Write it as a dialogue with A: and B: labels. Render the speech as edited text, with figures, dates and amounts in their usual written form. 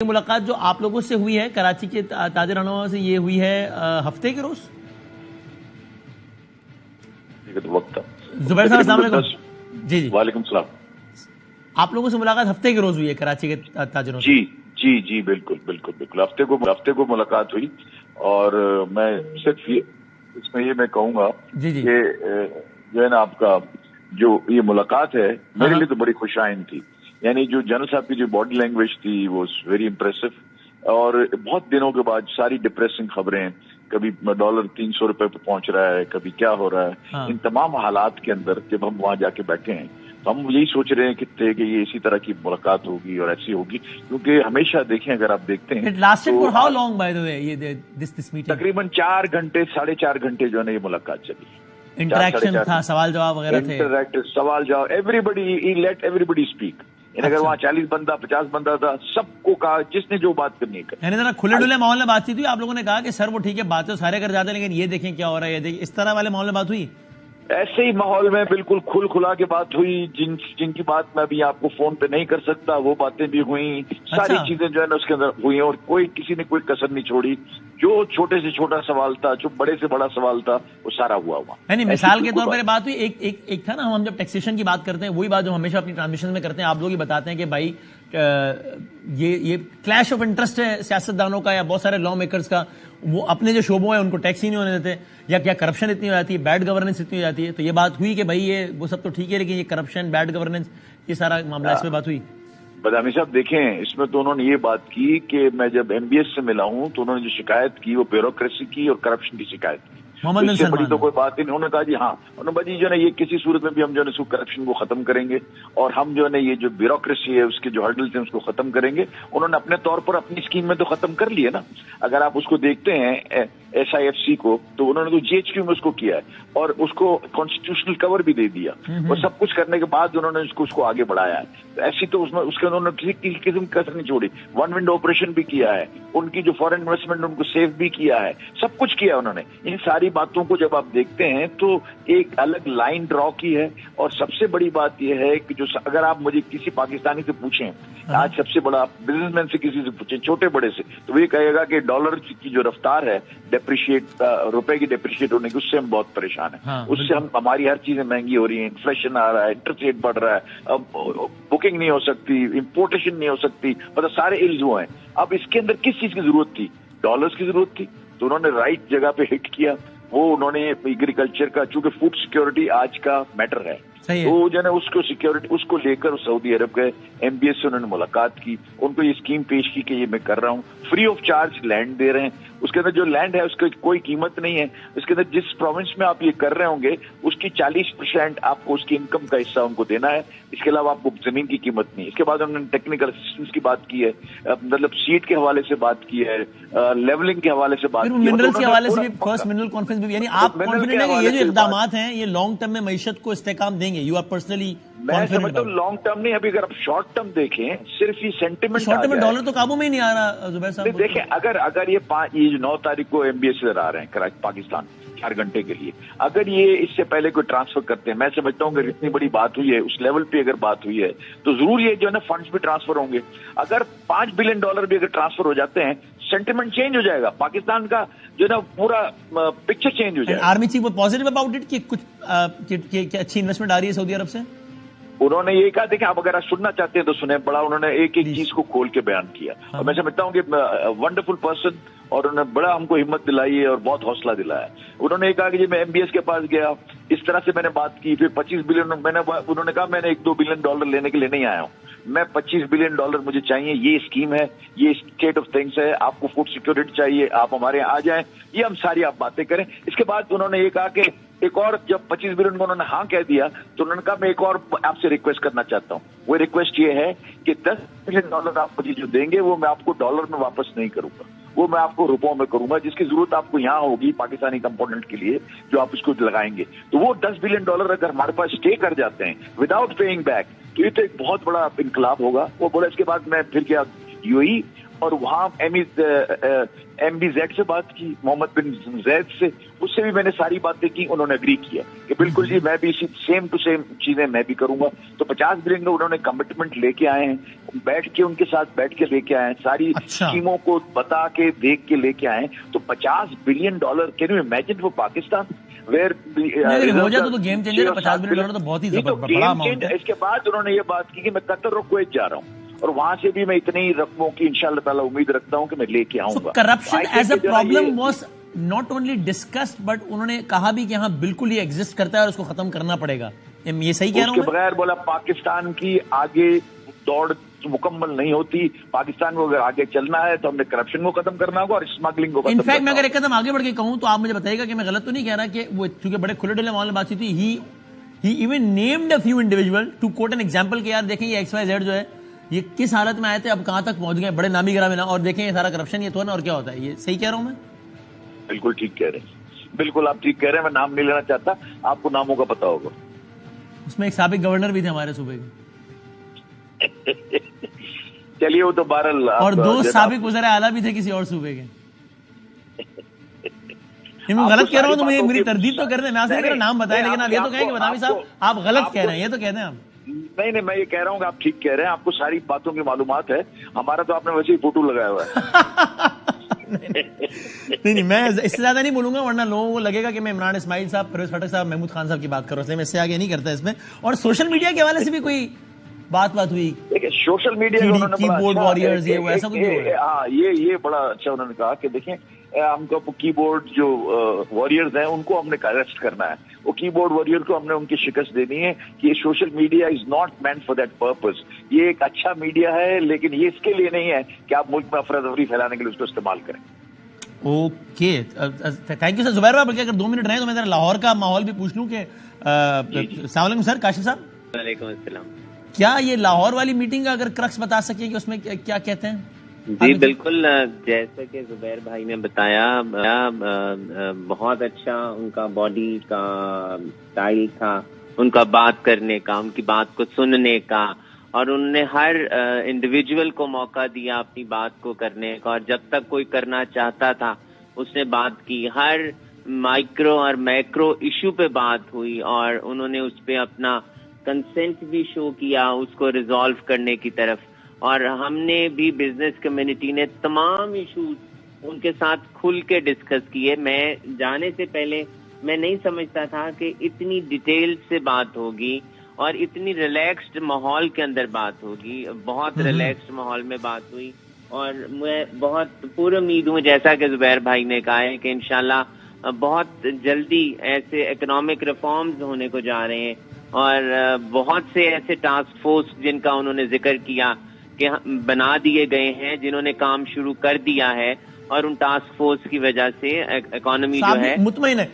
A: मुलाकात जो आप लोगों से हुई है कराची के ताजर रहनुमा से, ये हुई है हफ्ते के रोज। जुबैर साहब अस्सलाम वालेकुम। जी जी
B: वालेकुम सलाम।
A: आप लोगों से मुलाकात हफ्ते के रोज हुई है कराची के ताजरों से?
B: जी जी जी बिल्कुल बिल्कुल बिल्कुल हफ्ते को मुलाकात हुई। और मैं सिर्फ इसमें ये मैं कहूँगा
A: जी जी
B: कि जो है ना आपका जो ये मुलाकात है मेरे लिए तो बड़ी खुशाइन थी। यानी जो जनरल साहब की जो बॉडी लैंग्वेज थी वो वेरी इम्प्रेसिव। और बहुत दिनों के बाद सारी डिप्रेसिंग खबरें, कभी डॉलर 300 रुपए पे पहुंच रहा है, कभी क्या हो रहा है, इन तमाम हालात के अंदर जब हम वहां जाके बैठे हैं तो हम यही सोच रहे हैं कि ये इसी तरह की मुलाकात होगी और ऐसी होगी, क्योंकि हमेशा देखें अगर आप देखते हैं
A: It lasted for how long by the way this meeting?
B: तकरीबन 4 घंटे 4.5 घंटे जो है ना ये मुलाकात चली।
A: इंटरेक्शन था, सवाल जवाब वगैरह थे।
B: इंटरेक्टिव सवाल जवाब, एवरीबडी लेट एवरीबडी स्पीक। अगर वहाँ 40 बंदा 50 बंदा था, सबको कहा जिसने जो बात करनी है।
A: यानी जरा खुले डुले माहौल में बातचीत हुई। आप लोगों ने कहा कि सर वो ठीक है बातें सारे कर जाते हैं लेकिन ये देखें क्या हो रहा है, ये देखें, इस तरह वाले माहौल में बात हुई?
B: ऐसे ही माहौल में बिल्कुल खुला के बात हुई। जिनकी बात मैं अभी आपको फोन पे नहीं कर सकता वो बातें भी हुई। सारी चीजें जो है ना उसके अंदर हुई और किसी ने कोई कसर नहीं छोड़ी। जो छोटे से छोटा सवाल था, जो बड़े से बड़ा सवाल था, वो सारा हुआ।
A: नहीं, मिसाल के तौर पर बात हुई। एक था ना, हम जब टैक्सेशन की बात करते हैं वही बात जो हमेशा अपनी ट्रांसमिशन में करते हैं, आप लोग ही बताते हैं कि भाई ये क्लैश ऑफ इंटरेस्ट है सियासतदानों का या बहुत सारे लॉ मेकर्स का। वो अपने जो शोबों हैं उनको टैक्स ही नहीं होने देते, या क्या करप्शन इतनी हो जाती है, बैड गवर्नेंस इतनी हो जाती है। तो ये बात हुई कि भाई ये वो सब तो ठीक है लेकिन ये करप्शन, बैड गवर्नेंस, ये सारा मामला, इसमें बात हुई।
B: बदामी साहब देखें, इसमें तो उन्होंने ये बात की कि मैं जब MBS से मिला हूं तो उन्होंने जो शिकायत की वो ब्यूरोक्रेसी की और करप्शन की शिकायत की। इससे बड़ी तो कोई बात ही नहीं। उन्होंने कहा जी हाँ, उन्होंने जी जो है ये किसी सूरत में भी हम जो है करप्शन को खत्म करेंगे और हम जो है ये जो ब्यूरोक्रेसी है उसके जो हर्डल्स हैं उसको खत्म करेंगे। उन्होंने अपने तौर पर अपनी स्कीम में तो खत्म कर लिया ना। अगर आप उसको देखते हैं SIFC को, तो उन्होंने तो GHQ में उसको किया है और उसको कॉन्स्टिट्यूशनल कवर भी दे दिया और सब कुछ करने के बाद उन्होंने उसको आगे बढ़ाया है। तो ऐसी तो उसमें उसके उन्होंने किसी किस्म की कसर नहीं छोड़ी। वन विंडो ऑपरेशन भी किया है, उनकी जो फॉरेन इन्वेस्टमेंट उनको सेव भी किया है, सब कुछ किया उन्होंने। इन सारी बातों को जब आप देखते हैं तो एक अलग लाइन ड्रॉ की है। और सबसे बड़ी बात यह है कि जो अगर आप मुझे किसी पाकिस्तानी से पूछें, आज सबसे बड़ा बिजनेसमैन से किसी से पूछें, छोटे बड़े से, तो वो ये कहेगा कि डॉलर की जो रफ्तार है रुपए की डेप्रिशिएट होने की, उससे हम बहुत परेशान हैं। उससे हमारी हर चीजें महंगी हो रही है, इन्फ्लेशन आ रहा है, इंटरेस्ट रेट बढ़ रहा है, अब बुकिंग नहीं हो सकती, इंपोर्टेशन नहीं हो सकती, मतलब सारे इल्ज हुए हैं। अब इसके अंदर किस चीज की जरूरत थी? डॉलर्स की जरूरत थी। तो उन्होंने राइट जगह पे हिट किया। वो उन्होंने एग्रीकल्चर का, चूंकि फूड सिक्योरिटी आज का मैटर है, तो जो है उसको सिक्योरिटी उसको लेकर सऊदी अरब गए। MBS से उन्होंने मुलाकात की, उनको ये स्कीम पेश की कि ये मैं कर रहा हूँ, फ्री ऑफ चार्ज लैंड दे रहे हैं। उसके अंदर जो लैंड है उसकी कोई कीमत नहीं है। उसके अंदर जिस प्रोविंस में आप ये कर रहे होंगे उसकी 40% आपको उसकी इनकम का हिस्सा उनको देना है। इसके अलावा आपको जमीन की कीमत नहीं। इसके बाद उन्होंने टेक्निकल असिस्टेंस की बात की है, मतलब सीड के हवाले से बात की है, लेवलिंग के हवाले से बात की है,
A: मिनरल्स के हवाले से भी, फर्स्ट मिनरल कॉन्फ्रेंस भी। यानी आप कॉन्फिडेंट हैं कि ये जो इकदाम हैं ये लॉन्ग टर्म में मईशत को इस्तेकाम देंगे? यू आर पर्सनली
B: मैं समझता हूँ लॉन्ग टर्म नहीं। अभी अगर आप शॉर्ट टर्म देखें, सिर्फ ये सेंटिमेंट,
A: शॉर्ट टर्म में डॉलर तो काबू में ही नहीं आ रहा जुबैर साहब।
B: देखें, अगर ये 9 तारीख को MBS से आ रहे हैं कराची पाकिस्तान 4 घंटे के लिए, अगर ये इससे पहले कोई ट्रांसफर करते हैं, मैं समझता हूँ अगर इतनी बड़ी बात हुई है, उस लेवल पे अगर बात हुई है, तो जरूर ये जो है ना फंड्स भी ट्रांसफर होंगे। अगर $5 बिलियन भी अगर ट्रांसफर हो जाते हैं, सेंटिमेंट चेंज हो जाएगा, पाकिस्तान का जो है ना पूरा पिक्चर चेंज हो जाएगा।
A: आर्मी चीफ वो पॉजिटिव अबाउट इट कि कुछ अच्छी इन्वेस्टमेंट आ रही है सऊदी अरब से?
B: उन्होंने ये कहा, देखिए आप अगर आप सुनना चाहते हैं तो सुने, बड़ा उन्होंने एक चीज को खोल के बयान किया। और मैं समझता हूँ कि वंडरफुल पर्सन, और उन्होंने बड़ा हमको हिम्मत दिलाई है और बहुत हौसला दिलाया। उन्होंने ये कहा कि मैं MBS के पास गया, इस तरह से मैंने बात की, फिर 25 बिलियन उन्होंने कहा मैंने $1-2 बिलियन लेने के लिए नहीं आया हूँ, मैं $25 बिलियन मुझे चाहिए। ये स्कीम है, ये स्टेट ऑफ थिंग्स है, आपको फूड सिक्योरिटी चाहिए, आप हमारे यहाँ आ जाएं, ये हम सारी आप बातें करें। इसके बाद उन्होंने ये कहा कि एक और, जब 25 बिलियन को उन्होंने हाँ कह दिया तो उन्होंने कहा मैं एक और आपसे रिक्वेस्ट करना चाहता हूँ। वो रिक्वेस्ट ये है कि $10 बिलियन आप मुझे जो देंगे वो मैं आपको डॉलर में वापस नहीं करूंगा, वो मैं आपको रुपयों में करूंगा, जिसकी जरूरत आपको यहाँ होगी पाकिस्तानी कंपोनेंट के लिए जो आप इसको लगाएंगे। तो वो $10 बिलियन अगर हमारे पास स्टे कर जाते हैं विदाउट पेइंग बैक, तो ये तो एक बहुत बड़ा इनकलाब होगा। वो बोला इसके बाद मैं फिर क्या UAE اور وہاں MBZ سے بات کی, محمد بن زید سے, اس سے بھی میں نے ساری باتیں کی, انہوں نے اگری کیا کہ بالکل جی میں بھی اسی سیم ٹو سیم چیزیں میں بھی کروں گا. تو 50 بلین کا انہوں نے کمٹمنٹ لے کے آئے ہیں, بیٹھ کے ان کے ساتھ بیٹھ کے لے کے آئے ہیں, ساری اسکیموں کو بتا کے دیکھ کے لے کے آئے ہیں. تو $50 billion, can you imagine for Pakistan where
A: ہو جاتا تو گیم چینجر ہے. $50 بلین تو بہت ہی بڑا اماؤنٹ ہے.
B: اس کے بعد انہوں نے یہ بات کی کہ میں قطر اور کویت جا رہا ہوں, اور وہاں سے بھی میں اتنی رقموں کی انشاءاللہ تعالیٰ امید رکھتا ہوں کہ میں لے کے آؤں گا.
A: Corruption as a problem was not only discussed, but انہوں نے کہا بھی کہ ہاں بالکل یہ ایگزسٹ کرتا ہے اور اس کو ختم کرنا پڑے گا. یہ صحیح کہہ رہا ہوں؟
B: اس کے بغیر بولا پاکستان کی آگے دوڑ مکمل نہیں ہوتی, پاکستان کو اگر آگے چلنا ہے تو ہم نے کرپشن کو ختم کرنا ہوگا اور اسمگلنگ کو ختم کرنا ہوگا.
A: انفیکٹ میں اگر ایک قدم آگے بڑھ کے کہوں تو آپ مجھے بتائیے گا کہ میں غلط تو نہیں کہہ رہا کہ وہ چونکہ بڑے کھلے ڈلے ماحول میں بات ہوئی تھی, he even named a few individual to quote an example کہ یار دیکھیں یہ XYZ جو ہے یہ کس حالت میں آئے تھے, اب کہاں تک پہنچ گئے, بڑے نامی گرامی نا, اور دیکھیں یہ سارا کرپشن یہ تو نا, اور کیا ہوتا ہے. یہ صحیح کہہ رہا ہوں میں؟
B: بالکل ٹھیک کہہ رہے ہیں, بالکل آپ ٹھیک کہہ رہے ہیں. میں نام نہیں لینا چاہتا, آپ کو ناموں کا پتا ہوگا.
A: اس میں ایک سابق گورنر بھی تھے ہمارے صوبے کے.
B: چلیے وہ تو بہرحال,
A: اور 2 سابق وزراء اعلیٰ بھی تھے کسی اور صوبے کے. میں غلط کہہ رہا ہوں تو مجھے میری تردید تو کر دیں, میں آپ سے نام بتائیں, لیکن آپ یہ تو کہیں کہ بتاوی صاحب آپ غلط کہہ رہے ہیں, یہ تو کہہ دیں آپ.
B: نہیں میں یہ کہہ رہا ہوں کہ آپ ٹھیک کہہ رہے ہیں, آپ کو ساری باتوں کی معلومات ہے. ہمارا تو آپ نے ویسے ہی فوٹو لگایا ہوا ہے.
A: نہیں میں اس سے زیادہ نہیں بولوں گا, ورنہ لوگوں کو لگے گا کہ میں عمران اسماعیل صاحب, پرویز خٹک صاحب, محمود خان صاحب کی بات کر رہا ہوں, میں اس سے آگے نہیں کرتا اس میں. اور سوشل میڈیا کے حوالے سے بھی کوئی بات ہوئی؟
B: سوشل میڈیا
A: کی بورڈ واریئرز, یہ ایسا کچھ نہیں.
B: ہاں یہ بڑا اچھا انہوں نے کہا کہ دیکھیں ہم کو کی بورڈ جو واریئرز ہیں ان کو ہم نے اریسٹ کرنا ہے. وہ کی بورڈ واریئر کو ہم نے ان کی شکست دینی ہے کہ یہ social media is not meant for that purpose. یہ ایک اچھا میڈیا ہے, لیکن یہ اس کے لیے نہیں ہے کہ آپ ملک میں افراتفری پھیلانے کے لیے اس کو استعمال کریں.
A: Okay, thank you sir. Zubair بھائی بلکہ اگر 2 منٹ رہے تو میں ذرا لاہور کا ماحول بھی پوچھ لوں کہ السلام علیکم سر, کاشف صاحب.
C: وعلیکم السلام.
A: کیا یہ لاہور والی میٹنگ کا اگر کرکس بتا سکیں کہ اس میں کیا کہتے ہیں؟
C: جی بالکل, جیسا کہ زبیر بھائی نے بتایا, بہت اچھا ان کا باڈی کا اسٹائل تھا, ان کا بات کرنے کا, ان کی بات کو سننے کا, اور انہوں نے ہر انڈیویجول کو موقع دیا اپنی بات کو کرنے کا, اور جب تک کوئی کرنا چاہتا تھا اس نے بات کی. ہر مائکرو اور میکرو ایشو پہ بات ہوئی, اور انہوں نے اس پہ اپنا کنسنٹ بھی شو کیا اس کو ریزالو کرنے کی طرف. اور ہم نے بھی بزنس کمیونٹی نے تمام ایشوز ان کے ساتھ کھل کے ڈسکس کیے. میں جانے سے پہلے میں نہیں سمجھتا تھا کہ اتنی ڈیٹیل سے بات ہوگی اور اتنی ریلیکسڈ ماحول کے اندر بات ہوگی. بہت ریلیکسڈ ماحول میں بات ہوئی, اور میں بہت پور امید ہوں جیسا کہ زبیر بھائی نے کہا ہے کہ انشاءاللہ بہت جلدی ایسے اکنامک ریفارمز ہونے کو جا رہے ہیں, اور بہت سے ایسے ٹاسک فورس جن کا انہوں نے ذکر کیا کہ بنا دیے گئے ہیں, جنہوں نے کام شروع کر دیا ہے, اور ان ٹاسک فورس کی وجہ سے اکانومی جو ہے
A: مطمئن ہے.